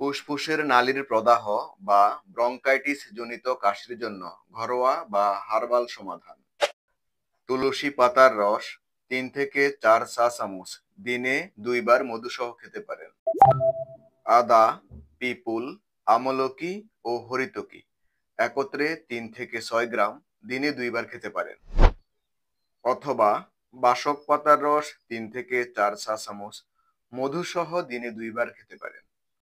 ফুসফুসের নালীর প্রদাহ বা ব্রঙ্কাইটিস জনিত কাশির জন্য ঘরোয়া বা হার্বাল সমাধান। তুলসী পাতার রস 3 থেকে 4 চা-চামচ দিনে 2 বার মধুসহ খেতে পারেন। আদা, পিপুল, আমলকি ও হরিতকি একত্রে 3 থেকে 6 গ্রাম দিনে 2 বার খেতে পারেন। অথবা বাসক পাতার রস 3 থেকে 4 চা-চামচ মধুসহ দিনে 2 বার খেতে পারেন।